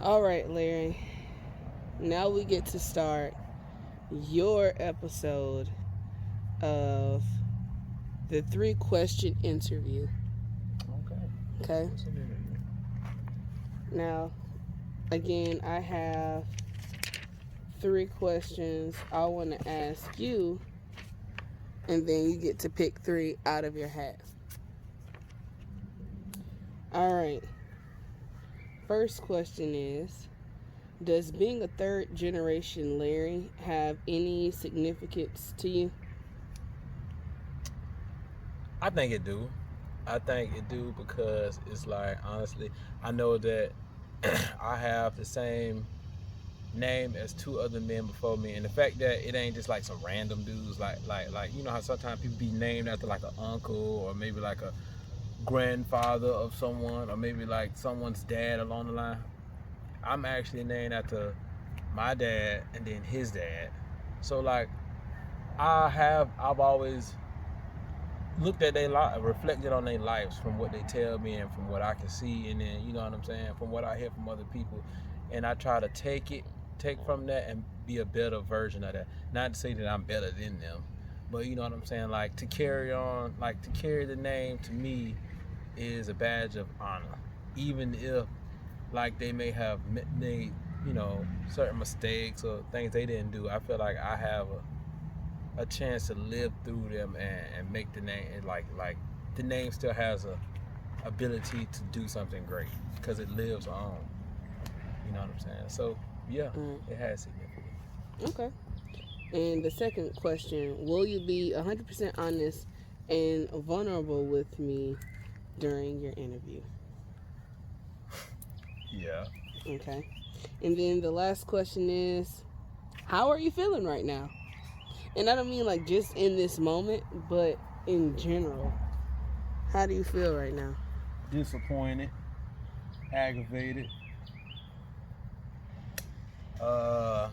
All right, Larry. Now we get to start your episode of the 3-question interview. Okay. Okay. What's in there? Now, again, I have 3 questions I want to ask you, and then you get to pick 3 out of your hat. All right. First question is, does being a third generation Larry have any significance to you? I think it do. I think it do because it's like honestly, I know that I have the same name as 2 other men before me, and the fact that it ain't just like some random dudes, like you know how sometimes people be named after like an uncle or maybe like a grandfather of someone or maybe like someone's dad along the line. I'm actually named after my dad and then his dad. So like I've always looked at their life, reflected on their lives from what they tell me and from what I can see, and then you know what I'm saying, from what I hear from other people, and I try to take from that and be a better version of that. Not to say that I'm better than them, but you know what I'm saying. Like to carry on, like to carry the name to me is a badge of honor, even if like they may have made certain mistakes or things they didn't do. I feel like I have a chance to live through them and make the name like the name still has a ability to do something great because it lives on. You know what I'm saying? So yeah, it has significance. Okay. And the second question, will you be 100% honest and vulnerable with me during your interview? Yeah. Okay. And then the last question is, how are you feeling right now? And I don't mean like just in this moment, but in general. How do you feel right now? Disappointed, aggravated, uh,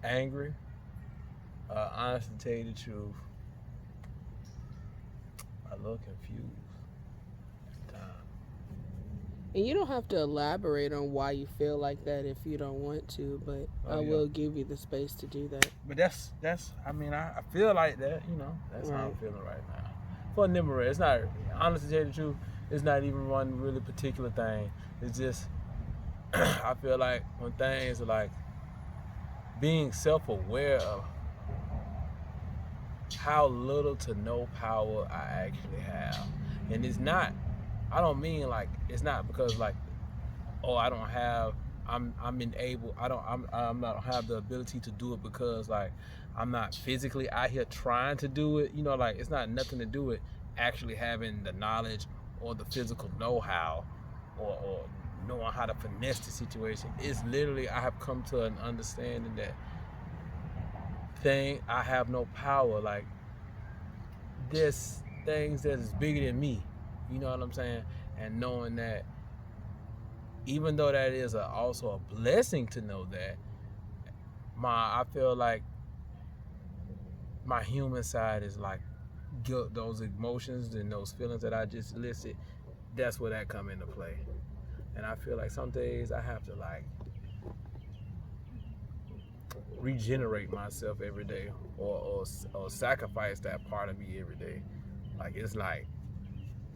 angry. Honestly, to tell you the truth, a little confused. And you don't have to elaborate on why you feel like that if you don't want to, but I will give you the space to do that. But that's I mean I feel like that, you know. That's how I'm feeling right now. For Nimmerette, it's not, honestly to tell you the truth, it's not even one really particular thing. It's just I feel like when things are like being self-aware of how little to no power I actually have. And it's not, I don't mean like, it's not because like, oh, I don't have, I'm unable, I'm not have the ability to do it because like I'm not physically out here trying to do it. You know, like it's not nothing to do with actually having the knowledge or the physical know-how or knowing how to finesse the situation. It's literally I have come to an understanding that I have no power. Like there's things that is bigger than me. You know what I'm saying? And knowing that, even though that is also a blessing to know that, I feel like my human side is like guilt, those emotions and those feelings that I just listed. That's where that come into play. And I feel like some days I have to like regenerate myself every day, or sacrifice that part of me every day. Like it's like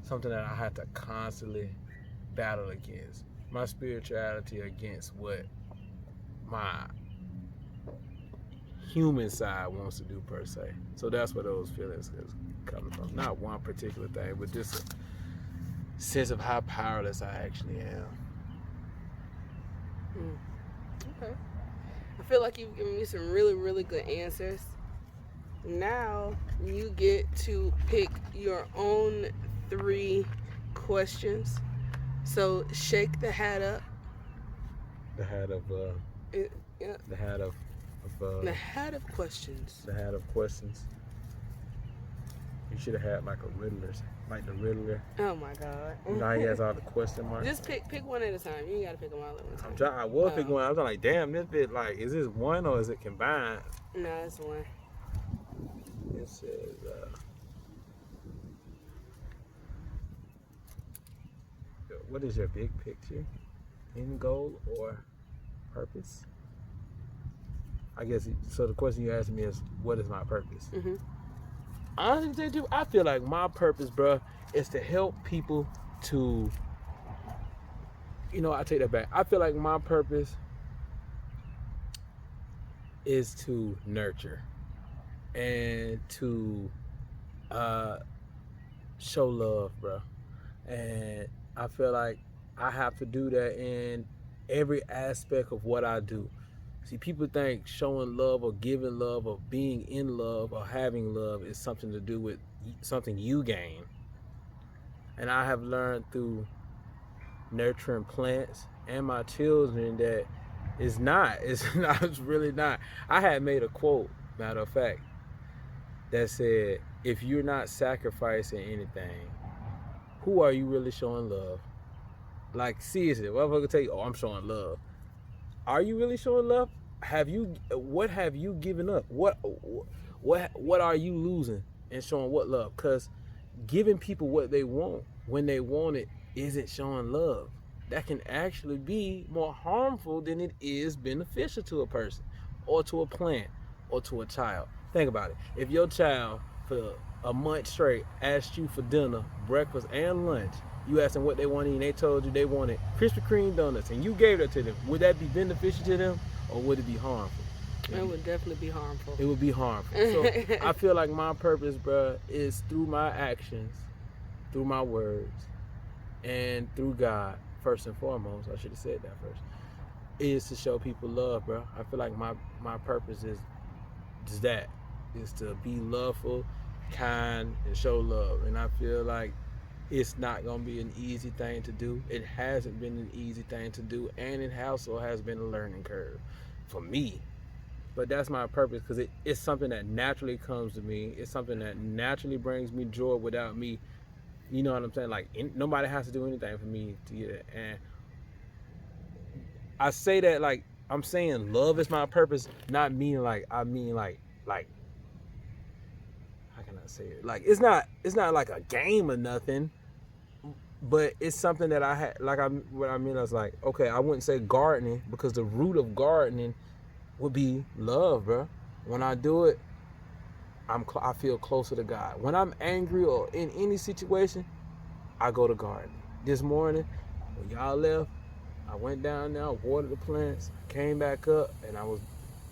something that I have to constantly battle against. My spirituality against what my human side wants to do per se. So that's where those feelings is coming from. Not one particular thing, but just a sense of how powerless I actually am. Okay. I feel like you've given me some really, really good answers. Now you get to pick your own 3 questions. So shake the hat up. The hat of Yeah. the hat of The hat of questions. The hat of questions. You should have had like a Riddler, like the Riddler. Oh my God. You know how he has all the question marks? Just pick one at a time. You ain't gotta pick them all at one time. I was picking one. I was like, damn, this bit like, is this one or is it combined? No, it's one. It says, what is your big picture? end goal or purpose? I guess so. The question you asked me is, what is my purpose? Mm-hmm. Honestly, I feel like my purpose, bro, is to help people to. I take that back. I feel like my purpose is to nurture and to show love, bro. And I feel like I have to do that in every aspect of what I do. See, people think showing love or giving love or being in love or having love is something to do with something you gain. And I have learned through nurturing plants and my children that it's not. It's not. It's really not. I had made a quote, matter of fact, that said, if you're not sacrificing anything, who are you really showing love? Like, seriously, what if I could tell you, oh, I'm showing love? Are you really showing love? What have you given up? What are you losing and showing what love? Because giving people what they want when they want it isn't showing love. That can actually be more harmful than it is beneficial to a person or to a plant or to a child. Think about it. If your child for a month straight asked you for dinner, breakfast, and lunch, you asked them what they wanted and they told you they wanted Krispy Kreme donuts and you gave that to them, would that be beneficial to them or would it be harmful? It would definitely be harmful. It would be harmful. So I feel like my purpose, bro, is through my actions, through my words, and through God, first and foremost. I should have said that first. Is to show people love, bro. I feel like my purpose is just that. Is to be loveful, kind, and show love. And I feel like it's not going to be an easy thing to do. It hasn't been an easy thing to do, and it also has been a learning curve for me. But that's my purpose because it's something that naturally comes to me. It's something that naturally brings me joy without me, you know what I'm saying? Like, nobody has to do anything for me to get it. And I say that like I'm saying love is my purpose, not meaning like, I mean like how can I say it? Like, it's not like a game or nothing. But it's something that I had, like, what I mean is like, okay, I wouldn't say gardening because the root of gardening would be love, bro. When I do it, I feel closer to God. When I'm angry or in any situation, I go to gardening. This morning, when y'all left, I went down there, watered the plants, came back up, and I was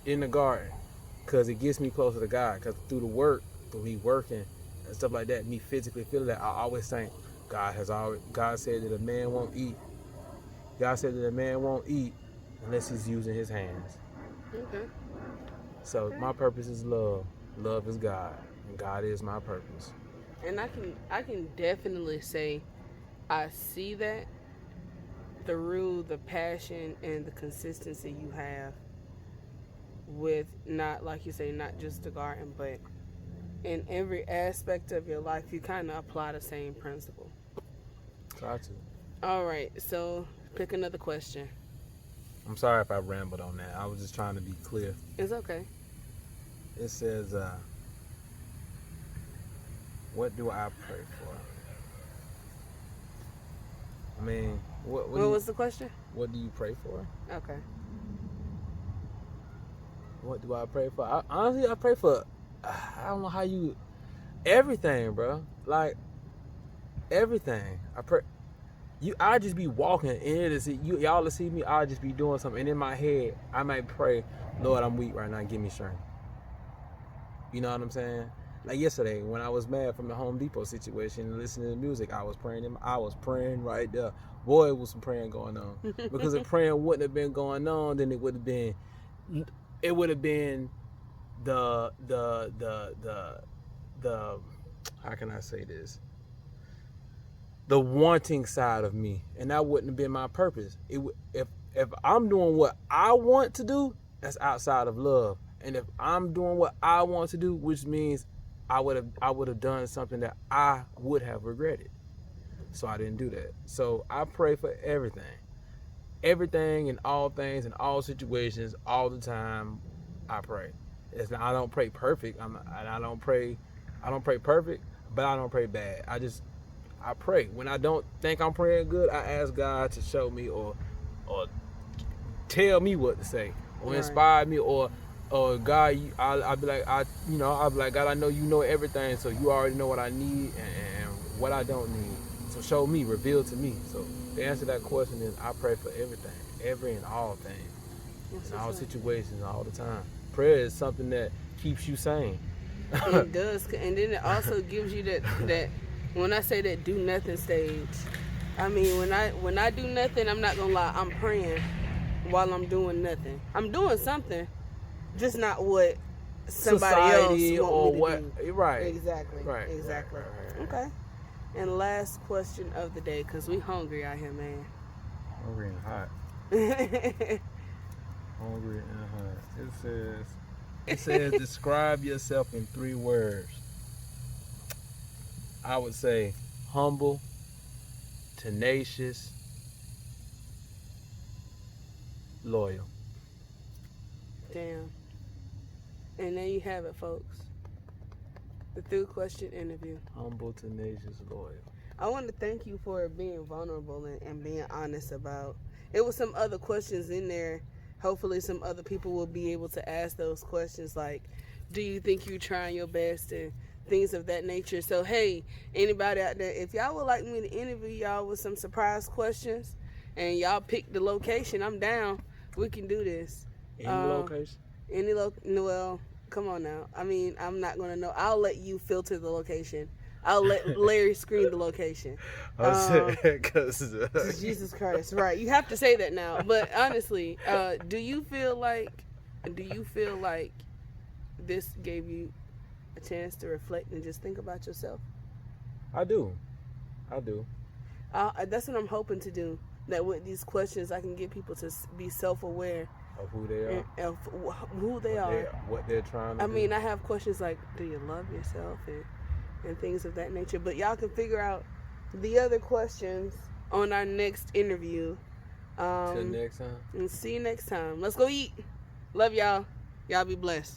in the garden because it gets me closer to God. Because through me working and stuff like that, me physically feeling that, I always think, God said that a man won't eat. God said that a man won't eat unless he's using his hands. Okay. So my purpose is love. Love is God, and God is my purpose. And I can definitely say I see that through the passion and the consistency you have with, not like you say, not just the garden, but in every aspect of your life, you kind of apply the same principle. Try to. All right, so pick another question. I'm sorry if I rambled on that. I was just trying to be clear. It's okay. It says, what do I pray for? I mean, what was the question? What do you pray for? Okay. What do I pray for? Honestly, I pray for, I don't know how you, everything, bro. Like, everything. I pray. I just be walking and y'all will see me. I'll just be doing something, and in my head I might pray, Lord, I'm weak right now, give me strength. You know what I'm saying? Like yesterday when I was mad from the Home Depot situation, listening to music, I was praying right there. Boy, it was some praying going on. Because if praying wouldn't have been going on, then it would have been the how can I say this? The wanting side of me, and that wouldn't have been my purpose. If I'm doing what I want to do, that's outside of love. And if I'm doing what I want to do, which means I would have done something that I would have regretted. So I didn't do that. So I pray for everything and all things in all situations all the time. I pray. I don't pray perfect. I don't pray perfect, but I don't pray bad. I pray. When I don't think I'm praying good, I ask God to show me or or tell me what to say, or Right. inspire me, or God, I'll be like, I'll be like, God, I know you know everything, so you already know what I need and what I don't need. So show me, reveal to me. So the answer to that question is, I pray for everything, every and all things, That's in all what's up. situations, all the time. Prayer is something that keeps you sane. It does, and then it also gives you that when I say that do nothing stage, I mean when I do nothing, I'm not gonna lie, I'm praying while I'm doing nothing. I'm doing something, just not what somebody Society else want or me to what? do. Right. Exactly. Right. Exactly. Right. Okay. And last question of the day, cause we hungry out here, man. Hungry and hot. Hungry and hot. It says describe yourself in 3 words. I would say humble, tenacious, loyal. Damn. And there you have it, folks. The 3-question interview. Humble, tenacious, loyal. I want to thank you for being vulnerable and being honest about. It was some other questions in there. Hopefully, some other people will be able to ask those questions like, do you think you're trying your best and things of that nature. So, hey, anybody out there, if y'all would like me to interview y'all with some surprise questions and y'all pick the location, I'm down. We can do this. Any location? Well, come on now. I mean, I'm not going to know. I'll let you filter the location. I'll let Larry screen the location. Jesus Christ, right? You have to say that now. But honestly, do you feel like this gave you a chance to reflect and just think about yourself? I do. That's what I'm hoping to do. That with these questions, I can get people to be self-aware Of who they are. Of who they are. What they're trying to do. I mean, I have questions like, do you love yourself? And things of that nature. But y'all can figure out the other questions on our next interview. Till next time. And see you next time. Let's go eat. Love y'all. Y'all be blessed.